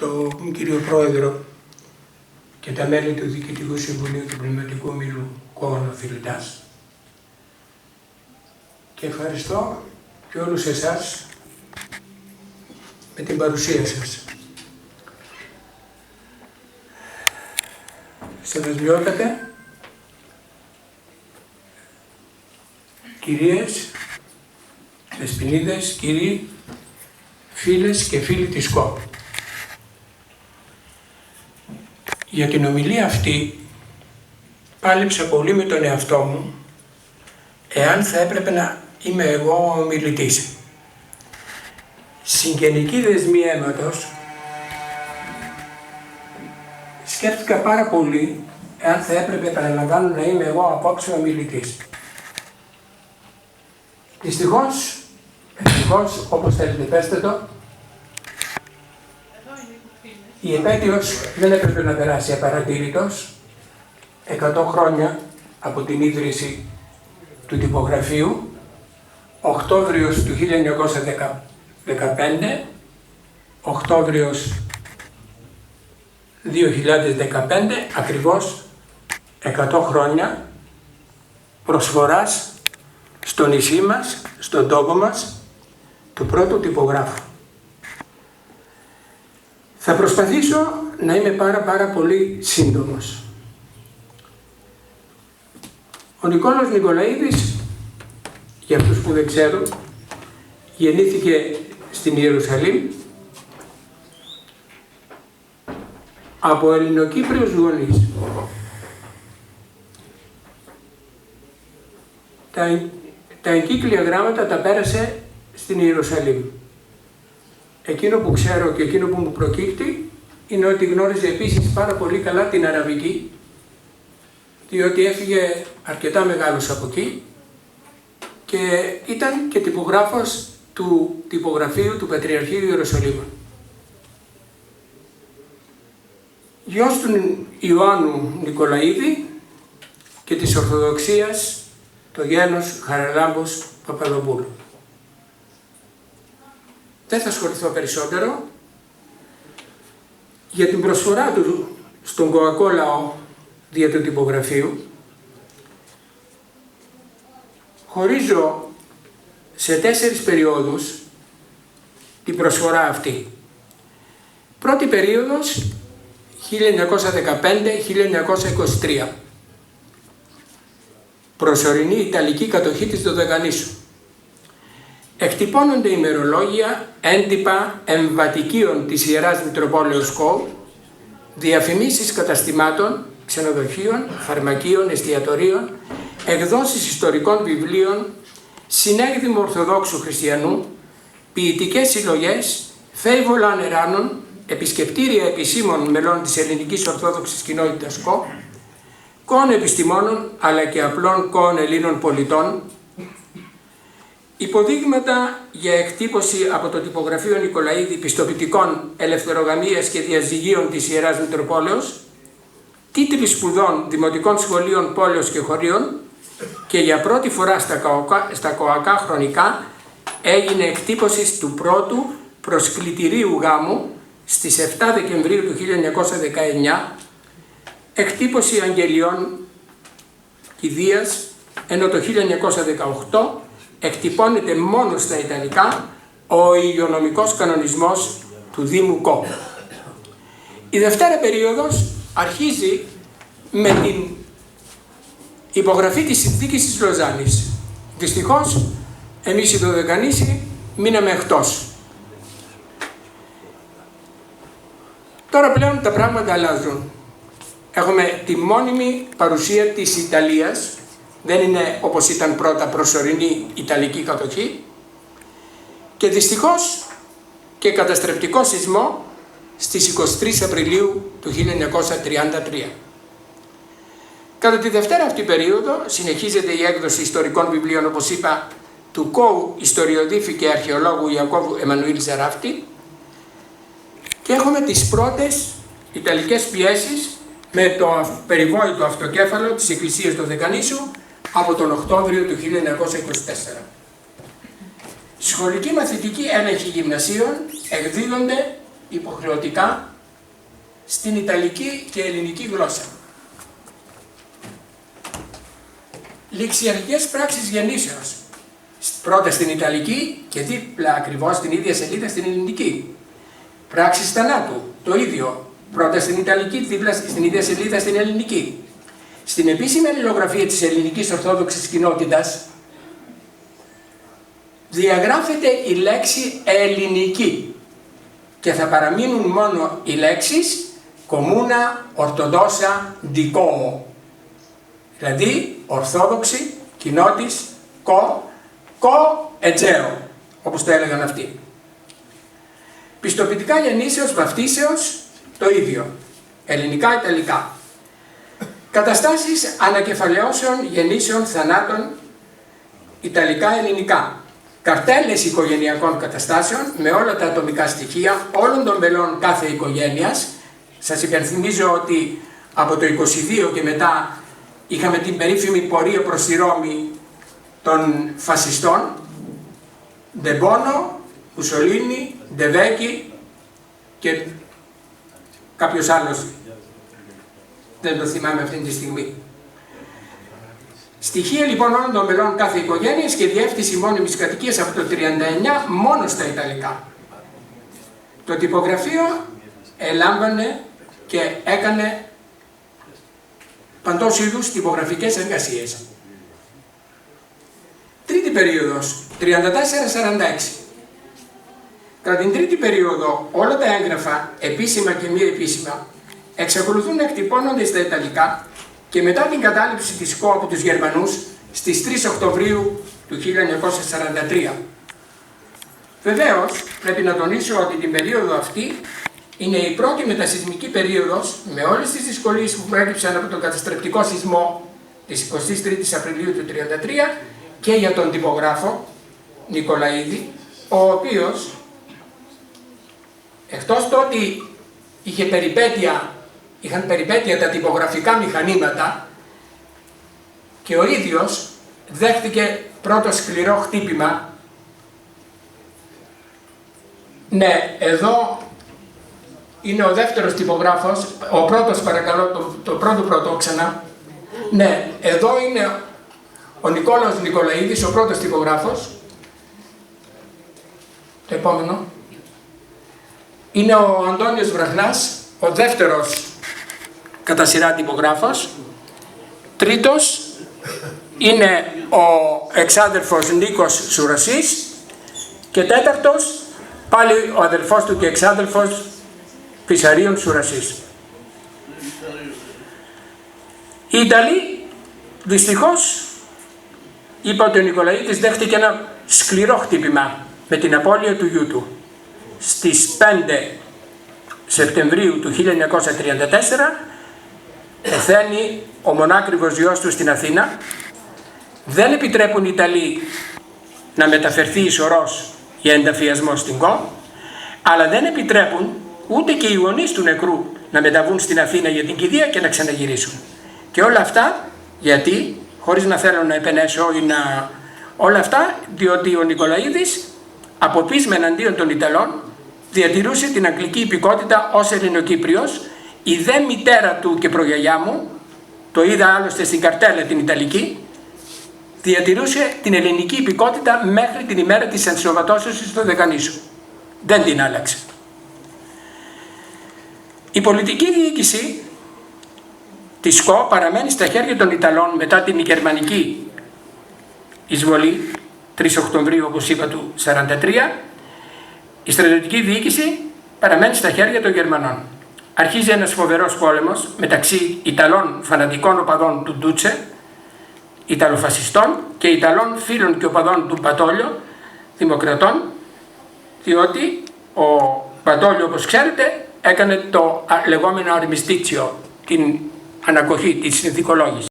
τον κύριο Πρόεδρο και τα μέλη του Διοικητικού Συμβουλίου του Πνευματικού Ομίλου Κόγωνο Φιλιτάς και ευχαριστώ και όλους εσάς με την παρουσία σας. Σεβασμιότατε, κυρίες, δεσποινίδες, κύριοι, φίλες και φίλοι της ΚΟ. Για την ομιλία αυτή πάλεψα πολύ με τον εαυτό μου εάν θα έπρεπε να είμαι εγώ ο ομιλητής. Συγγενική δεσμή αίματος, σκέφτηκα πάρα πολύ εάν θα έπρεπε, επαναλαμβάνω, να είμαι εγώ απόψε ο ομιλητής. Δυστυχώς, όπως θέλετε πέστε το, η επέτειος δεν έπρεπε να περάσει απαρατήρητος. 100 χρόνια από την ίδρυση του τυπογραφείου, Οκτώβριος του 1915, Οκτώβριος 2015, ακριβώς 100 χρόνια προσφοράς στο νησί μας, στον τόπο μας, του πρώτου τυπογράφου. Θα προσπαθήσω να είμαι πάρα πολύ σύντομος. Ο Νικόλαος Νικολαίδης, για αυτούς που δεν ξέρουν, γεννήθηκε στην Ιερουσαλήμ από Ελληνοκύπριους γονείς. Τα εγκύκλια γράμματα τα πέρασε στην Ιερουσαλήμ. Εκείνο που ξέρω και εκείνο που μου προκύπτει είναι ότι γνώριζε επίσης πάρα πολύ καλά την Αραβική, διότι έφυγε αρκετά μεγάλος από εκεί και ήταν και τυπογράφος του τυπογραφείου του Πατριαρχείου Ιερουσαλήμ. Γιος του Ιωάννου Νικολαίδη και της Ορθοδοξίας, το γένος Χαραλάμπους Παπαδοπούλου. Δεν θα ασχοληθώ περισσότερο για την προσφορά του στον κοακό λαό δια του τυπογραφείου. Χωρίζω σε 4 περιόδους την προσφορά αυτή. Πρώτη περίοδος 1915-1923. Προσωρινή Ιταλική κατοχή της Δωδεκανήσου. Εκτυπώνονται ημερολόγια, έντυπα εμβατικίων της Ιεράς Μητροπόλεως ΚΟ, διαφημίσεις καταστημάτων, ξενοδοχείων, φαρμακείων, εστιατορίων, εκδόσεις ιστορικών βιβλίων, συνέκδημο Ορθοδόξου Χριστιανού, ποιητικές συλλογές, φέιβολα ανεράνων, επισκεπτήρια επισήμων μελών της ελληνικής Ορθόδοξης κοινότητας ΚΟ, κόων επιστημόνων αλλά και απλών κόων Ελλήνων πολιτών, υποδείγματα για εκτύπωση από το τυπογραφείο Νικολαίδη πιστοποιητικών ελευθερογαμίας και διαζυγίων της Ιεράς Μητροπόλεως, τίτλοι σπουδών δημοτικών σχολείων πόλεως και χωρίων και για πρώτη φορά στα κοακά χρονικά έγινε εκτύπωση του πρώτου προσκλητηρίου γάμου στις 7 Δεκεμβρίου του 1919, εκτύπωση αγγελιών κηδείας, ενώ το 1918 εκτυπώνεται μόνο στα Ιταλικά ο υγειονομικός κανονισμός του Δήμου ΚΟ. Η δευτέρα περίοδος αρχίζει με την υπογραφή της συνθήκης της Λοζάνης. Δυστυχώς, εμείς οι Δωδεκανήσοι μείναμε εκτός. Τώρα πλέον τα πράγματα αλλάζουν. Έχουμε τη μόνιμη παρουσία της Ιταλίας, δεν είναι όπως ήταν πρώτα προσωρινή Ιταλική κατοχή, και δυστυχώς και καταστρεπτικό σεισμό στις 23 Απριλίου του 1933. Κατά τη δευτέρα αυτή περίοδο συνεχίζεται η έκδοση ιστορικών βιβλίων, όπως είπα, του ΚΟΟΥ ιστοριοδίφη και αρχαιολόγου Ιακώβου Εμμανουήλ Ζαράφτη, και έχουμε τις πρώτες ιταλικές πιέσεις με το περιβόητο αυτοκέφαλο της Εκκλησίας Δωδεκανήσου από τον Οκτώβριο του 1924. Σχολικοί μαθητικοί έλεγχοι γυμνασίων εκδίδονται υποχρεωτικά στην Ιταλική και ελληνική γλώσσα. Ληξιαρχικές πράξεις γεννήσεως, πρώτα στην Ιταλική και δίπλα ακριβώς στην ίδια σελίδα στην ελληνική. Πράξεις θανάτου, το ίδιο, πρώτα στην Ιταλική, δίπλα στην ίδια σελίδα στην ελληνική. Στην επίσημη αλληλογραφία της ελληνικής ορθόδοξης κοινότητας διαγράφεται η λέξη ελληνική και θα παραμείνουν μόνο οι λέξεις κομμούνα, ορθοδόσα, δικόο. Δηλαδή ορθόδοξη, κοινότης, κο, ετζέο, όπως το έλεγαν αυτοί. Πιστοποιητικά γεννήσεως, βαφτίσεως, το ίδιο. Ελληνικά, ιταλικά. Καταστάσεις ανακεφαλαιώσεων, γεννήσεων, θανάτων, ιταλικά, ελληνικά. Καρτέλες οικογενειακών καταστάσεων με όλα τα ατομικά στοιχεία όλων των μελών κάθε οικογένειας. Σας υπενθυμίζω ότι από το 22 και μετά είχαμε την περίφημη πορεία προς τη Ρώμη των φασιστών, Ντεμπόνο, Μουσολίνι, Ντεβέκη και κάποιος άλλος, δεν το θυμάμαι αυτή τη στιγμή. Στοιχεία λοιπόν όλων των μελών κάθε οικογένειας και διεύθυνση μόνιμης κατοικίας από το 39 μόνο στα Ιταλικά. Το τυπογραφείο ελάμβανε και έκανε παντός είδους τυπογραφικές εργασίες. Τρίτη περίοδος, 34-46. Κατά την τρίτη περίοδο όλα τα έγγραφα, επίσημα και μη επίσημα, εξακολουθούν να εκτυπώνονται στα Ιταλικά και μετά την κατάληψη της ΚΟ από τους Γερμανούς στις 3 Οκτωβρίου του 1943. Βεβαίως, πρέπει να τονίσω ότι την περίοδο αυτή είναι η πρώτη μετασεισμική περίοδος με όλες τις δυσκολίες που προέκυψαν από τον καταστρεπτικό σεισμό της 23ης Απριλίου του 1933 και για τον τυπογράφο Νικολαίδη, ο οποίος εκτός το ότι είχαν περιπέτεια τα τυπογραφικά μηχανήματα και ο ίδιος δέχτηκε πρώτο σκληρό χτύπημα. Ναι, εδώ είναι ο δεύτερος τυπογράφος, ο πρώτος παρακαλώ, το πρώτο ξανά. Ναι, εδώ είναι ο Νικόλαος Νικολαίδης, ο πρώτος τυπογράφος. Το επόμενο. Είναι ο Αντώνιος Βραχνάς, ο δεύτερος κατά σειρά τυπογράφος. Τρίτος είναι ο εξάδελφος Νίκος Σουρασής και τέταρτος πάλι ο αδελφός του και εξάδελφος Φυσαρίων Σουρασής. Οι Ιταλοί δυστυχώς, είπα ότι ο Νικολαίδης δέχτηκε ένα σκληρό χτύπημα με την απώλεια του γιού του. Στις 5 Σεπτεμβρίου του 1934 πεθαίνει ο μονάκριβος γιος του στην Αθήνα. Δεν επιτρέπουν οι Ιταλοί να μεταφερθεί η σωρός για ενταφιασμό στην ΚΟ, αλλά δεν επιτρέπουν ούτε και οι γονείς του νεκρού να μεταβούν στην Αθήνα για την κηδεία και να ξαναγυρίσουν. Και όλα αυτά γιατί, χωρίς να θέλω να επενέσω ή να... όλα αυτά διότι ο Νικολαίδης από πείσμα εναντίον των Ιταλών διατηρούσε την αγγλική υπηκότητα ως Ελληνοκύπριος. Η δε μητέρα του και προγιαγιά μου, το είδα άλλωστε στην καρτέλα την Ιταλική, διατηρούσε την ελληνική υπηκότητα μέχρι την ημέρα της ενσωματώσεως στο Δεκανήσου. Δεν την άλλαξε. Η πολιτική διοίκηση της ΚΟ παραμένει στα χέρια των Ιταλών μετά την γερμανική εισβολή 3 Οκτωβρίου όπως είπα του 1943. Η στρατιωτική διοίκηση παραμένει στα χέρια των Γερμανών. Αρχίζει ένας φοβερός πόλεμος μεταξύ Ιταλών φανατικών οπαδών του Ντούτσε, Ιταλοφασιστών και Ιταλών φίλων και οπαδών του Μπατόλιο, δημοκρατών, διότι ο Μπατόλιο, όπως ξέρετε, έκανε το λεγόμενο αρμιστίτσιο, την ανακοχή, τη συνθηκολόγηση.